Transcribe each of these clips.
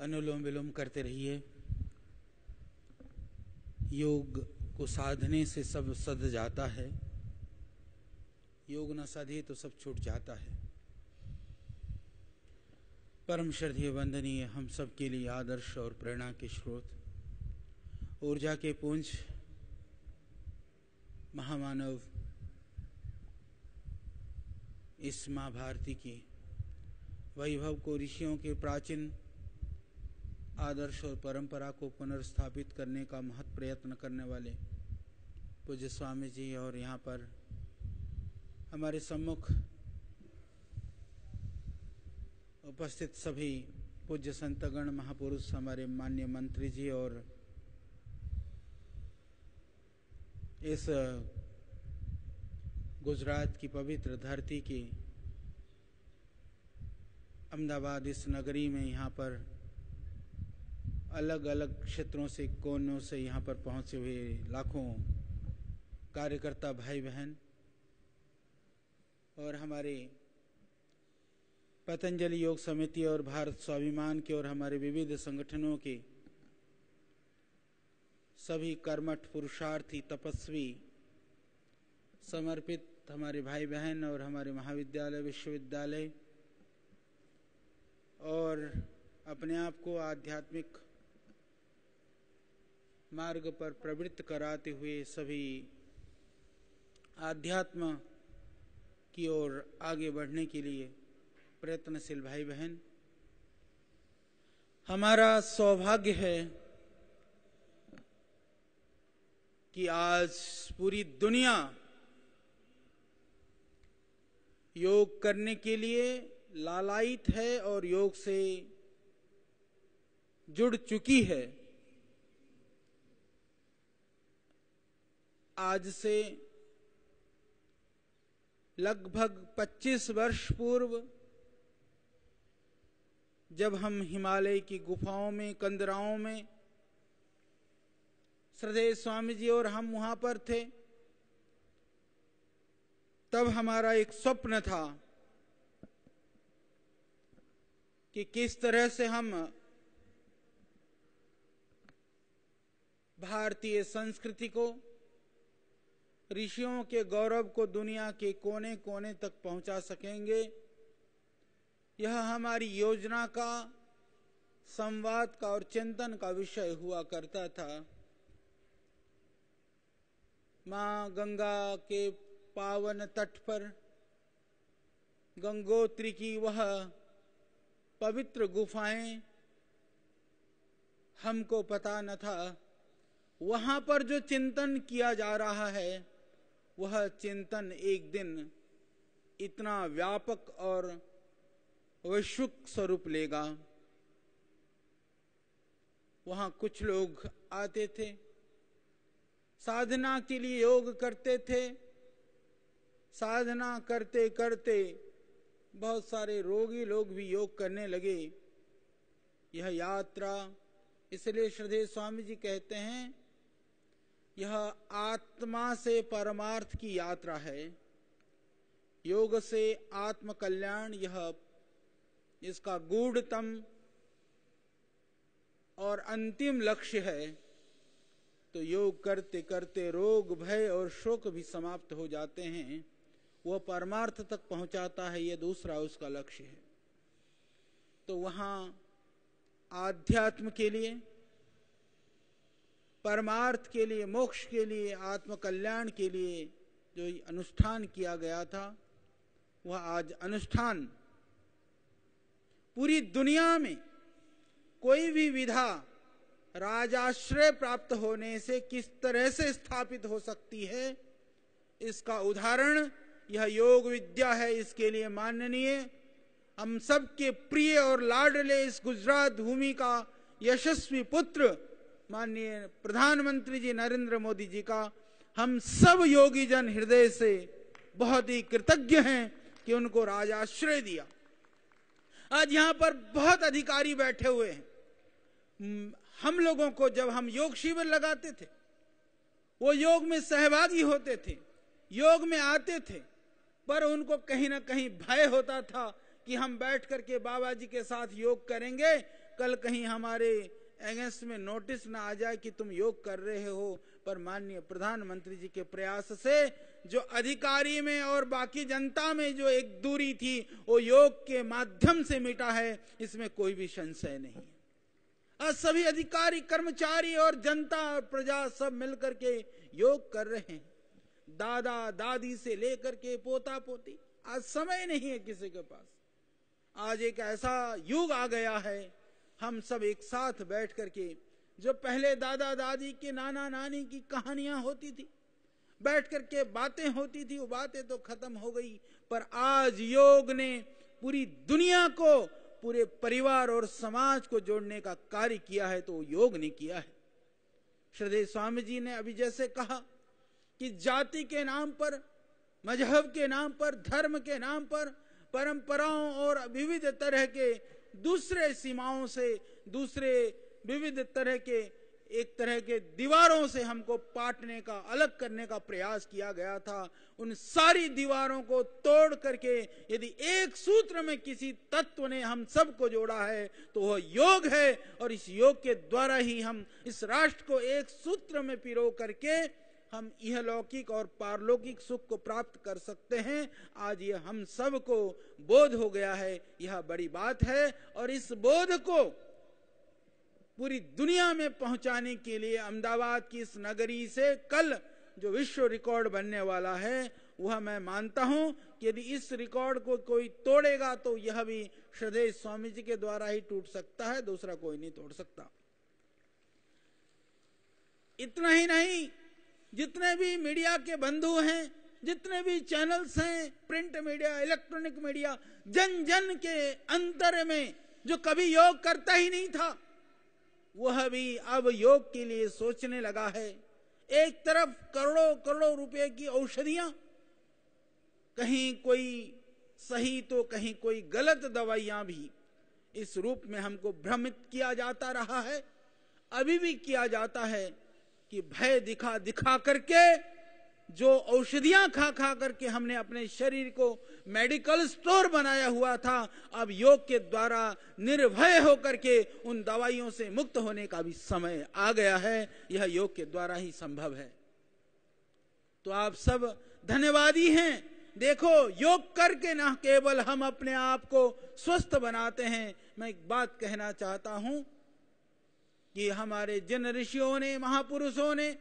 अनुलोम विलोम करते रहिए। योग को साधने से सब सध जाता है, योग न साधे तो सब छूट जाता है। परम श्रद्धेय वंदनीय हम सब के लिए आदर्श और प्रेरणा के स्रोत, ऊर्जा के पुंज, महामानव इस माँ भारती की वैभव को, ऋषियों के प्राचीन आदर्श और परंपरा को पुनर्स्थापित करने का महत् प्रयत्न करने वाले पूज्य स्वामी जी, और यहाँ पर हमारे सम्मुख उपस्थित सभी पूज्य संतगण, महापुरुष, हमारे माननीय मंत्री जी, और इस गुजरात की पवित्र धरती की अहमदाबाद इस नगरी में यहाँ पर अलग अलग क्षेत्रों से, कोनों से यहाँ पर पहुँचे हुए लाखों कार्यकर्ता भाई बहन, और हमारे पतंजलि योग समिति और भारत स्वाभिमान के और हमारे विविध संगठनों के सभी कर्मठ, पुरुषार्थी, तपस्वी, समर्पित हमारे भाई बहन, और हमारे महाविद्यालय, विश्वविद्यालय, और अपने आप को आध्यात्मिक मार्ग पर प्रवृत्त कराते हुए सभी आध्यात्म की ओर आगे बढ़ने के लिए प्रयत्नशील भाई बहन, हमारा सौभाग्य है कि आज पूरी दुनिया योग करने के लिए लालायित है और योग से जुड़ चुकी है। आज से लगभग 25 वर्ष पूर्व जब हम हिमालय की गुफाओं में, कंदराओं में, श्रद्धेय स्वामी जी और हम वहां पर थे, तब हमारा एक स्वप्न था कि किस तरह से हम भारतीय संस्कृति को, ऋषियों के गौरव को दुनिया के कोने कोने तक पहुंचा सकेंगे। यह हमारी योजना का, संवाद का और चिंतन का विषय हुआ करता था। मां गंगा के पावन तट पर गंगोत्री की वह पवित्र गुफाएं, हमको पता न था वहां पर जो चिंतन किया जा रहा है वह चिंतन एक दिन इतना व्यापक और वैश्विक स्वरूप लेगा। वहां कुछ लोग आते थे, साधना के लिए योग करते थे, साधना करते करते बहुत सारे रोगी लोग भी योग करने लगे। यह यात्रा, इसलिए श्रद्धेय स्वामी जी कहते हैं, यह आत्मा से परमार्थ की यात्रा है। योग से आत्म कल्याण, यह इसका गूढ़तम और अंतिम लक्ष्य है। तो योग करते करते रोग, भय और शोक भी समाप्त हो जाते हैं। वह परमार्थ तक पहुंचाता है, यह दूसरा उसका लक्ष्य है। तो वहां आध्यात्म के लिए, परमार्थ के लिए, मोक्ष के लिए, आत्म कल्याण के लिए जो अनुष्ठान किया गया था, वह आज अनुष्ठान पूरी दुनिया में कोई भी विधा राजाश्रय प्राप्त होने से किस तरह से स्थापित हो सकती है, इसका उदाहरण यह योग विद्या है। इसके लिए माननीय हम सबके प्रिय और लाडले इस गुजरात भूमि का यशस्वी पुत्र माननीय प्रधानमंत्री जी नरेंद्र मोदी जी का हम सब योगी जन हृदय से बहुत ही कृतज्ञ हैं कि उनको राजाश्रय दिया। आज यहाँ पर बहुत अधिकारी बैठे हुए हैं। हम लोगों को जब हम योग शिविर लगाते थे, वो योग में सहभागी होते थे, योग में आते थे, पर उनको कहीं ना कहीं भय होता था कि हम बैठ करके बाबा जी के साथ योग करेंगे कल कहीं हमारे अगेंस्ट में नोटिस ना आ जाए कि तुम योग कर रहे हो। पर माननीय प्रधानमंत्री जी के प्रयास से जो अधिकारी में और बाकी जनता में जो एक दूरी थी वो योग के माध्यम से मिटा है, इसमें कोई भी संशय नहीं है। आज सभी अधिकारी, कर्मचारी और जनता और प्रजा सब मिलकर के योग कर रहे हैं। दादा दादी से लेकर के पोता पोती, आज समय नहीं है किसी के पास। आज एक ऐसा युग आ गया है, हम सब एक साथ बैठ करके, जो पहले दादा दादी के, नाना नानी की कहानियां होती थी, बैठ करके बातें होती थी, वो बातें तो खत्म हो गई। पर आज योग ने पूरी दुनिया को, पूरे परिवार और समाज को जोड़ने का कार्य किया है, तो योग ने किया है। श्रद्धेय स्वामी जी ने अभी जैसे कहा कि जाति के नाम पर, मजहब के नाम पर, धर्म के नाम पर, परंपराओं और विविध तरह के दूसरे सीमाओं से, दूसरे विविध तरह के एक तरह के दीवारों से हमको पाटने का, अलग करने का प्रयास किया गया था। उन सारी दीवारों को तोड़ करके यदि एक सूत्र में किसी तत्व ने हम सबको जोड़ा है तो वह योग है। और इस योग के द्वारा ही हम इस राष्ट्र को एक सूत्र में पिरो करके हम इहलौकिक और पारलौकिक सुख को प्राप्त कर सकते हैं। आज ये हम सबको बोध हो गया है, यह बड़ी बात है। और इस बोध को पूरी दुनिया में पहुंचाने के लिए अहमदाबाद की इस नगरी से कल जो विश्व रिकॉर्ड बनने वाला है, वह मैं मानता हूं कि यदि इस रिकॉर्ड को कोई तोड़ेगा तो यह भी श्रद्धेय स्वामी जी के द्वारा ही टूट सकता है, दूसरा कोई नहीं तोड़ सकता। इतना ही नहीं, जितने भी मीडिया के बंधु हैं, जितने भी चैनल्स हैं, प्रिंट मीडिया, इलेक्ट्रॉनिक मीडिया, जन जन के अंतर में जो कभी योग करता ही नहीं था, वह भी अब योग के लिए सोचने लगा है। एक तरफ करोड़ों करोड़ों रुपए की औषधियां, कहीं कोई सही तो कहीं कोई गलत दवाइयां भी, इस रूप में हमको भ्रमित किया जाता रहा है, अभी भी किया जाता है कि भय दिखा दिखा करके, जो औषधियां खा खा करके हमने अपने शरीर को मेडिकल स्टोर बनाया हुआ था, अब योग के द्वारा निर्भय होकर के उन दवाइयों से मुक्त होने का भी समय आ गया है। यह योग के द्वारा ही संभव है। तो आप सब धन्यवादी हैं। देखो, योग करके ना केवल हम अपने आप को स्वस्थ बनाते हैं। मैं एक बात कहना चाहता हूं कि हमारे जिन ऋषियों ने, महापुरुषों ने,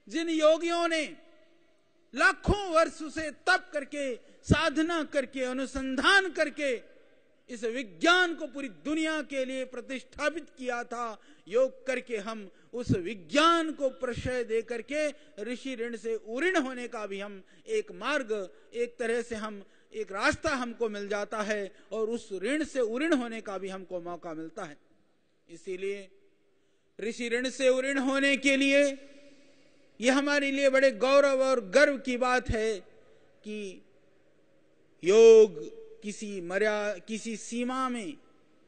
जिन योगियों ने लाखों वर्ष से तप करके, साधना करके, अनुसंधान करके इस विज्ञान को पूरी दुनिया के लिए प्रतिष्ठापित किया था, योग करके हम उस विज्ञान को प्रश्रय दे करके ऋषि ऋण से उऋण होने का भी हम एक मार्ग, एक तरह से हम एक रास्ता हमको मिल जाता है और उस ऋण से उऋण होने का भी हमको मौका मिलता है। इसीलिए ऋषि ऋण से उऋण होने के लिए यह हमारे लिए बड़े गौरव और गर्व की बात है कि योग किसी सीमा में,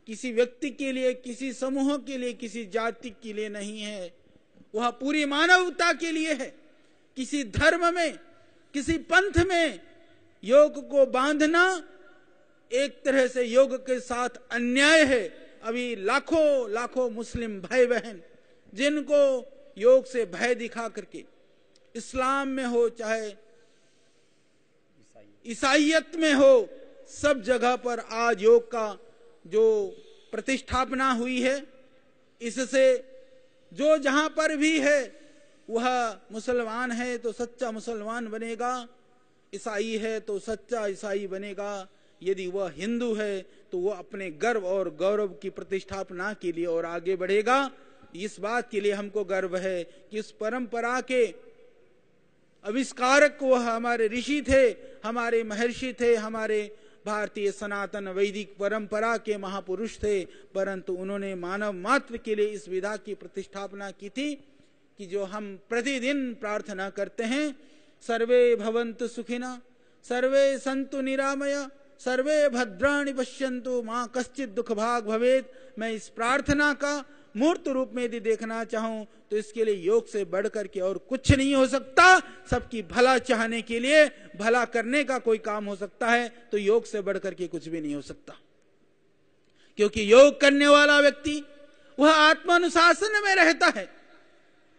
किसी व्यक्ति के लिए, किसी समूह के लिए, किसी जाति के लिए नहीं है, वह पूरी मानवता के लिए है। किसी धर्म में, किसी पंथ में योग को बांधना एक तरह से योग के साथ अन्याय है। अभी लाखों लाखों मुस्लिम भाई बहन जिनको योग से भय दिखा करके, इस्लाम में हो चाहे ईसाईयत में हो, सब जगह पर आज योग का जो प्रतिष्ठापना हुई है, इससे जो जहां पर भी है वह मुसलमान है तो सच्चा मुसलमान बनेगा, ईसाई है तो सच्चा ईसाई बनेगा, यदि वह हिंदू है तो वह अपने गर्व और गौरव की प्रतिष्ठापना के लिए और आगे बढ़ेगा। इस बात के लिए हमको गर्व है कि इस परंपरा के आविष्कारक वह हमारे ऋषि थे, हमारे महर्षि थे, हमारे भारतीय सनातन वैदिक परंपरा के महापुरुष थे। परंतु उन्होंने मानव मात्र के लिए इस विधा की प्रतिष्ठापना की थी कि जो हम प्रतिदिन प्रार्थना करते हैं, सर्वे भवन्तु सुखिनः, सर्वे सन्तु निरामया, सर्वे भद्राणि पश्यन्तु मां कश्चित् दुख भाग भवेत्। मैं इस प्रार्थना का मूर्त रूप में यदि देखना चाहूं तो इसके लिए योग से बढ़कर के और कुछ नहीं हो सकता। सबकी भला चाहने के लिए, भला करने का कोई काम हो सकता है तो योग से बढ़कर के कुछ भी नहीं हो सकता। क्योंकि योग करने वाला व्यक्ति वह आत्मानुशासन में रहता है,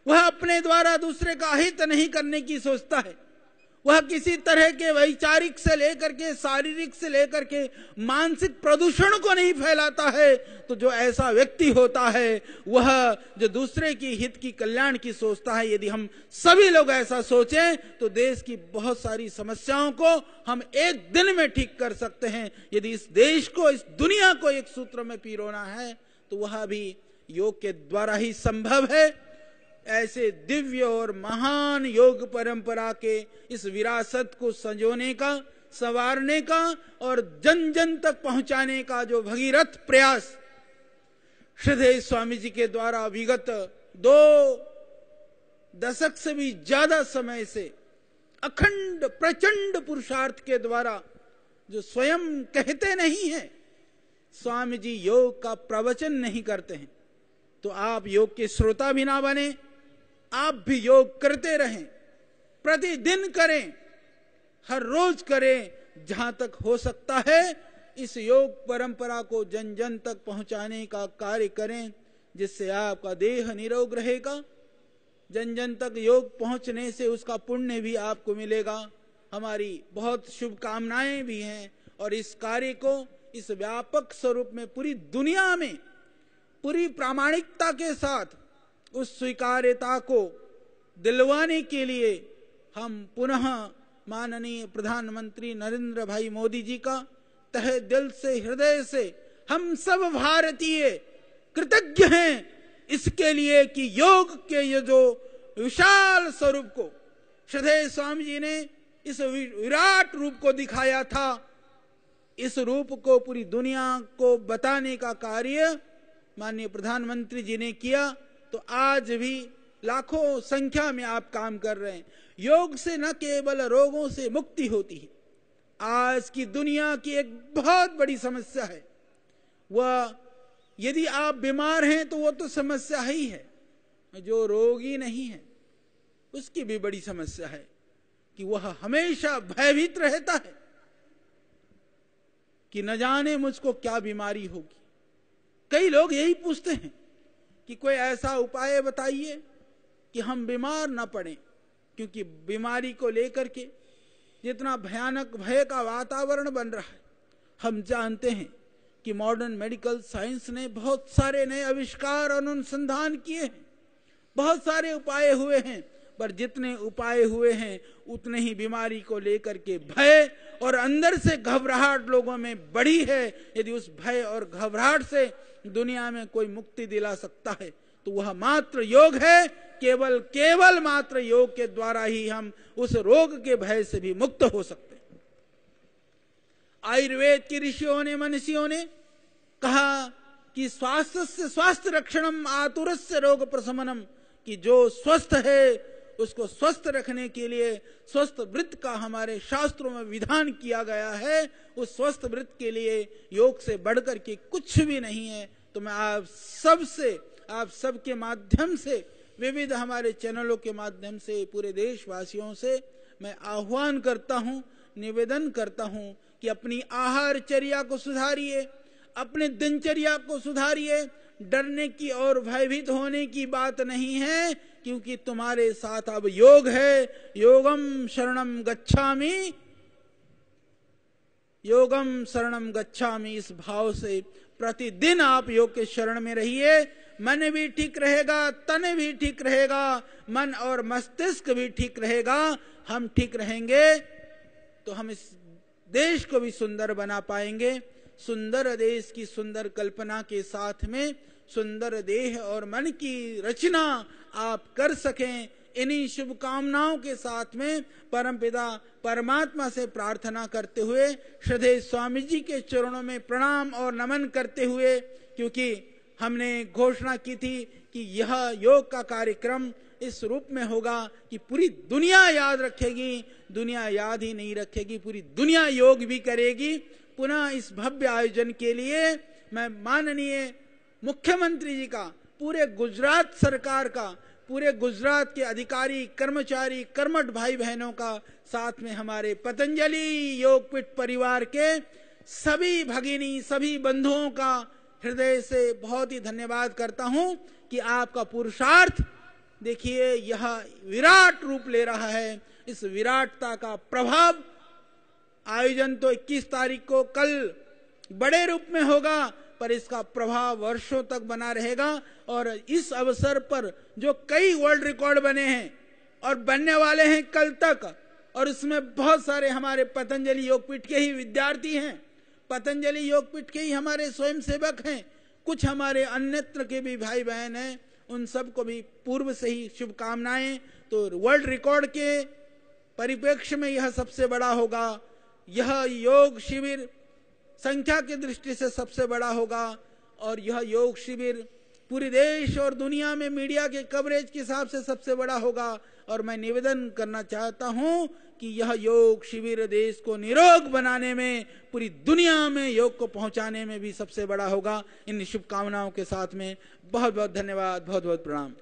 वह अपने द्वारा दूसरे का हित नहीं करने की सोचता है, वह किसी तरह के वैचारिक से लेकर के शारीरिक से लेकर के मानसिक प्रदूषण को नहीं फैलाता है। तो जो ऐसा व्यक्ति होता है वह जो दूसरे की हित की कल्याण की सोचता है, यदि हम सभी लोग ऐसा सोचें तो देश की बहुत सारी समस्याओं को हम एक दिन में ठीक कर सकते हैं। यदि इस देश को, इस दुनिया को एक सूत्र में पिरोना है तो वह भी योग के द्वारा ही संभव है। ऐसे दिव्य और महान योग परंपरा के इस विरासत को संजोने का, संवारने का और जन जन तक पहुंचाने का जो भगीरथ प्रयास श्रद्धेय स्वामी जी के द्वारा विगत 2 दशक से भी ज्यादा समय से अखंड प्रचंड पुरुषार्थ के द्वारा जो स्वयं कहते नहीं है, स्वामी जी योग का प्रवचन नहीं करते हैं, तो आप योग के श्रोता भी ना बने, आप भी योग करते रहें, प्रतिदिन करें, हर रोज करें, जहां तक हो सकता है इस योग परंपरा को जन जन तक पहुंचाने का कार्य करें, जिससे आपका देह निरोग रहेगा। जन जन तक योग पहुंचने से उसका पुण्य भी आपको मिलेगा। हमारी बहुत शुभकामनाएं भी हैं और इस कार्य को इस व्यापक स्वरूप में पूरी दुनिया में पूरी प्रामाणिकता के साथ उस स्वीकार्यता को दिलवाने के लिए हम पुनः माननीय प्रधानमंत्री नरेंद्र भाई मोदी जी का तहे दिल से, हृदय से हम सब भारतीय कृतज्ञ हैं इसके लिए कि योग के ये जो विशाल स्वरूप को श्रद्धेय स्वामी जी ने इस विराट रूप को दिखाया था, इस रूप को पूरी दुनिया को बताने का कार्य माननीय प्रधानमंत्री जी ने किया। तो आज भी लाखों संख्या में आप काम कर रहे हैं। योग से न केवल रोगों से मुक्ति होती है, आज की दुनिया की एक बहुत बड़ी समस्या है, वह यदि आप बीमार हैं तो वो तो समस्या ही है, जो रोगी नहीं है उसकी भी बड़ी समस्या है कि वह हमेशा भयभीत रहता है कि न जाने मुझको क्या बीमारी होगी। कई लोग यही पूछते हैं कि कोई ऐसा उपाय बताइए कि हम बीमार ना पड़ें, क्योंकि बीमारी को लेकर के जितना भयानक भय का वातावरण बन रहा है। हम जानते हैं कि मॉडर्न मेडिकल साइंस ने बहुत सारे नए आविष्कार और अनुसंधान किए हैं, बहुत सारे उपाय हुए हैं, पर जितने उपाय हुए हैं उतने ही बीमारी को लेकर के भय और अंदर से घबराहट लोगों में बढ़ी है। यदि उस भय और घबराहट से दुनिया में कोई मुक्ति दिला सकता है तो वह मात्र योग है। केवल मात्र योग के द्वारा ही हम उस रोग के भय से भी मुक्त हो सकते हैं। आयुर्वेद के ऋषियों ने, मनीषियों ने कहा कि स्वास्थ्य से स्वास्थ्य रक्षणम आतुरस्य रोग प्रशमनम, कि जो स्वस्थ है उसको स्वस्थ रखने के लिए स्वस्थ वृत्त का हमारे शास्त्रों में विधान किया गया है। उस स्वस्थ वृत्त के लिए योग से बढ़कर के कुछ भी नहीं है। तो मैं आप सबके माध्यम से, विविध हमारे चैनलों के माध्यम से पूरे देशवासियों से मैं आह्वान करता हूं, निवेदन करता हूं कि अपनी आहारचर्या को सुधारिए, अपने दिनचर्या को सुधारिए। डरने की और भयभीत होने की बात नहीं है, क्योंकि तुम्हारे साथ अब योग है। योगम शरणम गच्छामि, योगम शरणम गच्छामि, इस भाव से प्रतिदिन आप योग के शरण में रहिए। मन भी ठीक रहेगा, तन भी ठीक रहेगा, मन और मस्तिष्क भी ठीक रहेगा। हम ठीक रहेंगे तो हम इस देश को भी सुंदर बना पाएंगे। सुंदर देश की सुंदर कल्पना के साथ में सुंदर देह और मन की रचना आप कर सकें, इन्हीं शुभकामनाओं के साथ में परमपिता परमात्मा से प्रार्थना करते हुए, श्रद्धेय स्वामी जी के चरणों में प्रणाम और नमन करते हुए, क्योंकि हमने घोषणा की थी कि यह योग का कार्यक्रम इस रूप में होगा कि पूरी दुनिया याद रखेगी। दुनिया याद ही नहीं रखेगी, पूरी दुनिया योग भी करेगी। पुनः इस भव्य आयोजन के लिए मैं माननीय मुख्यमंत्री जी का, पूरे गुजरात सरकार का, पूरे गुजरात के अधिकारी, कर्मचारी, कर्मठ भाई बहनों का, साथ में हमारे पतंजलि योगपीठ परिवार के सभी भगिनी, सभी बंधुओं का हृदय से बहुत ही धन्यवाद करता हूं कि आपका पुरुषार्थ देखिए यह विराट रूप ले रहा है। इस विराटता का प्रभाव आयोजन तो 21 तारीख को कल बड़े रूप में होगा, पर इसका प्रभाव वर्षों तक बना रहेगा। और इस अवसर पर जो कई वर्ल्ड रिकॉर्ड बने हैं और बनने वाले हैं कल तक, और इसमें बहुत सारे हमारे पतंजलि योगपीठ के ही विद्यार्थी हैं, पतंजलि योगपीठ के ही हमारे स्वयंसेवक हैं, कुछ हमारे अन्यत्र के भी भाई बहन हैं, उन सबको भी पूर्व से ही शुभकामनाएं। तो वर्ल्ड रिकॉर्ड के परिप्रेक्ष्य में यह सबसे बड़ा होगा, यह योग शिविर संख्या की दृष्टि से सबसे बड़ा होगा, और यह योग शिविर पूरे देश और दुनिया में मीडिया के कवरेज के हिसाब से सबसे बड़ा होगा। और मैं निवेदन करना चाहता हूं कि यह योग शिविर देश को निरोग बनाने में, पूरी दुनिया में योग को पहुंचाने में भी सबसे बड़ा होगा। इन शुभकामनाओं के साथ में बहुत बहुत धन्यवाद, बहुत बहुत प्रणाम।